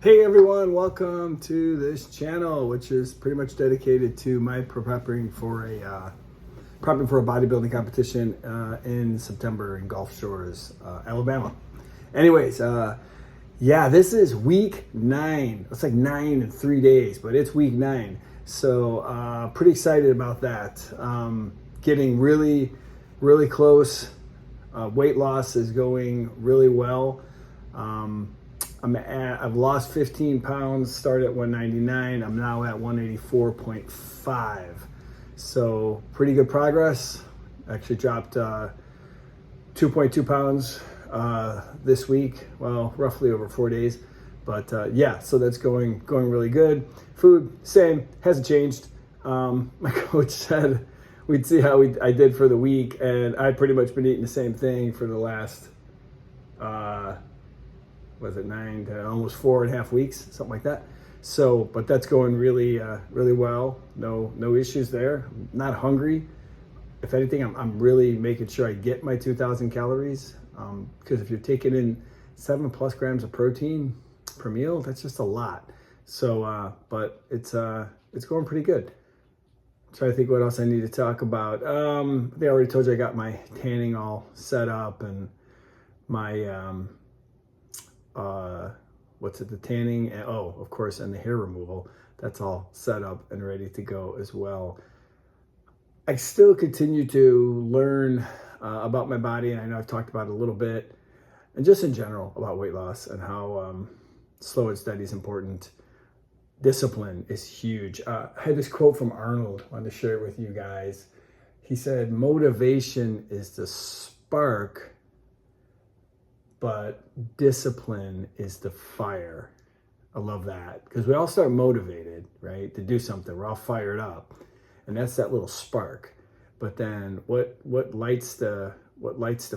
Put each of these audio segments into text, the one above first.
Hey everyone, welcome to this channel, which is pretty much dedicated to my prepping for a bodybuilding competition in September in Gulf Shores, Alabama. Anyways, this is week 9. It's like 9 in 3 days, but it's week 9. So pretty excited about that. Getting really, really close. Weight loss is going really well. I've lost 15 pounds, started at 199. I'm now at 184.5. So pretty good progress. Actually dropped 2.2 pounds this week. Well, roughly over 4 days. But so that's going really good. Food, same, hasn't changed. My coach said we'd see how I did for the week, and I've pretty much been eating the same thing for the last 9 to almost 4.5 weeks, something like that. So, but that's going really, really well. No issues there. I'm not hungry. If anything, I'm really making sure I get my 2,000 calories. Because if you're taking in 7+ grams of protein per meal, that's just a lot. So, but it's going pretty good. Trying to think what else I need to talk about. They already told you I got my tanning all set up, and my the tanning, and of course, and the hair removal, that's all set up and ready to go as well. I still continue to learn about my body, and I know I've talked about it a little bit, and just in general about weight loss and how slow and steady is important. Discipline is huge. I had this quote from Arnold. I wanted to share it with you guys. He said, "Motivation is the spark, but discipline is the fire." I love that, because we all start motivated, right, to do something. We're all fired up, and that's that little spark. But then what lights the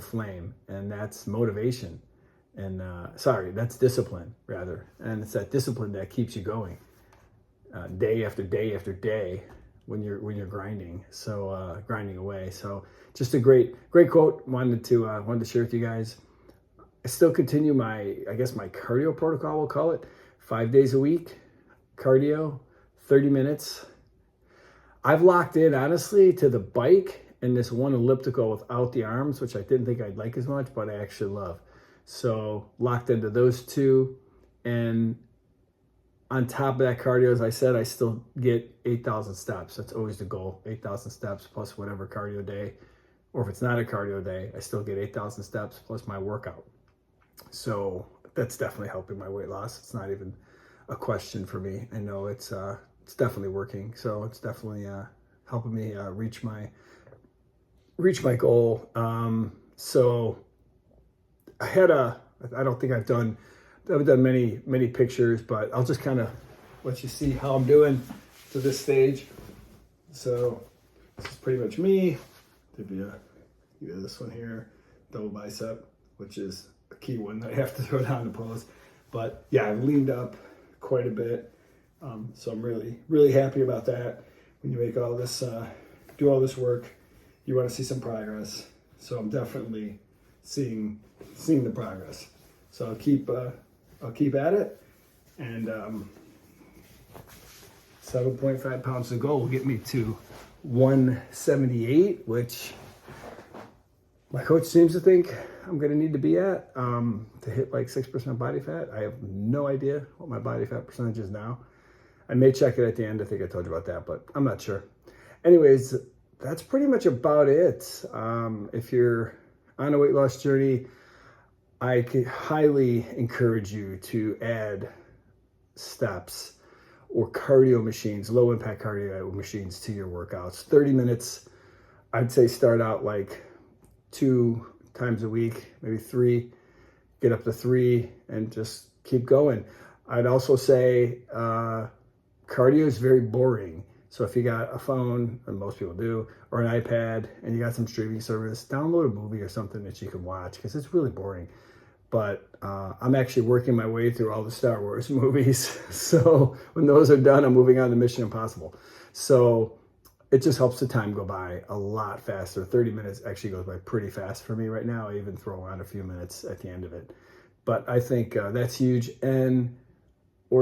flame? And that's motivation. And that's discipline rather. And it's that discipline that keeps you going day after day after day when you're grinding. So grinding away. So just a great quote. Wanted to share with you guys. I still continue my cardio protocol, we'll call it, 5 days a week, cardio, 30 minutes. I've locked in, honestly, to the bike and this one elliptical without the arms, which I didn't think I'd like as much, but I actually love. So locked into those two. And on top of that cardio, as I said, I still get 8,000 steps. That's always the goal, 8,000 steps plus whatever cardio day. Or if it's not a cardio day, I still get 8,000 steps plus my workout. So that's definitely helping my weight loss. It's not even a question for me. I know it's definitely working. So it's definitely helping me reach my goal. So I don't think I've done many pictures, but I'll just kind of let you see how I'm doing to this stage. So this is pretty much me. There'd be this one here, double bicep, which is a key one that I have to throw down to pose. But yeah, I've leaned up quite a bit. So I'm really, really happy about that. When you make all this, do all this work, you want to see some progress. So I'm definitely seeing the progress. So I'll keep at it. And 7.5 pounds to go will get me to 178, which my coach seems to think I'm going to need to be at to hit like 6% body fat. I have no idea what my body fat percentage is now. I may check it at the end. I think I told you about that, but I'm not sure. Anyways, that's pretty much about it. If you're on a weight loss journey, I could highly encourage you to add steps or cardio machines, low impact cardio machines to your workouts. 30 minutes, I'd say start out like 2 times a week, maybe 3, get up to 3 and just keep going. I'd also say cardio is very boring. So if you got a phone, and most people do, or an iPad, and you got some streaming service, download a movie or something that you can watch, because it's really boring. But I'm actually working my way through all the Star Wars movies. So when those are done, I'm moving on to Mission Impossible. So it just helps the time go by a lot faster. 30 minutes actually goes by pretty fast for me right now. I even throw on a few minutes at the end of it. But I think that's huge. And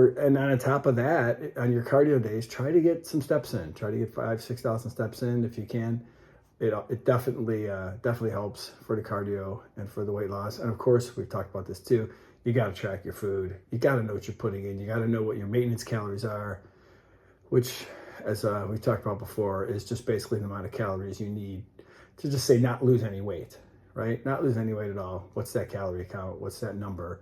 and on top of that, on your cardio days, try to get some steps in. Try to get 5,000-6,000 steps in if you can. It definitely helps for the cardio and for the weight loss. And of course, we've talked about this too. You got to track your food. You got to know what you're putting in. You got to know what your maintenance calories are, which, as we talked about before, is just basically the amount of calories you need to just say not lose any weight, right? Not lose any weight at all. What's that calorie count? What's that number?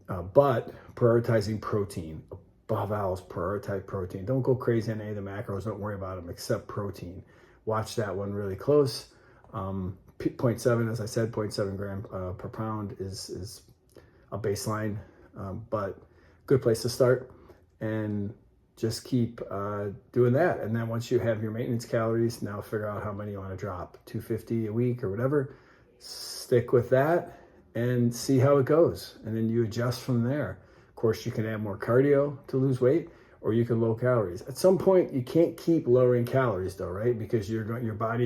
But prioritizing protein. Above all, prioritize protein. Don't go crazy on any of the macros. Don't worry about them except protein. Watch that one really close. 0.7, as I said, 0.7 gram per pound is a baseline, but good place to start. And just keep doing that. And then once you have your maintenance calories, now figure out how many you want to drop, 250 a week or whatever. Stick with that and see how it goes. And then you adjust from there. Of course, you can add more cardio to lose weight, or you can low calories. At some point, you can't keep lowering calories though, right? Because your body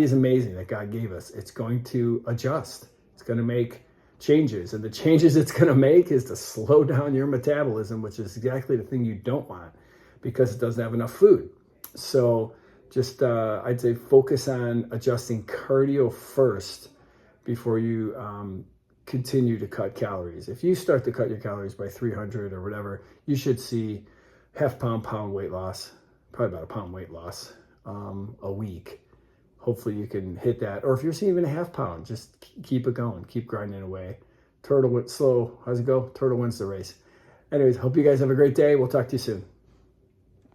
is amazing that God gave us. It's going to adjust. It's going to make changes. And the changes it's going to make is to slow down your metabolism, which is exactly the thing you don't want because it doesn't have enough food. So just, I'd say focus on adjusting cardio first before you continue to cut calories. If you start to cut your calories by 300 or whatever, you should see half pound weight loss, probably about a pound weight loss a week. Hopefully you can hit that. Or if you're seeing even a half pound, just keep it going, keep grinding away. Turtle went slow. How's it go? Turtle wins the race. Anyways, hope you guys have a great day. We'll talk to you soon.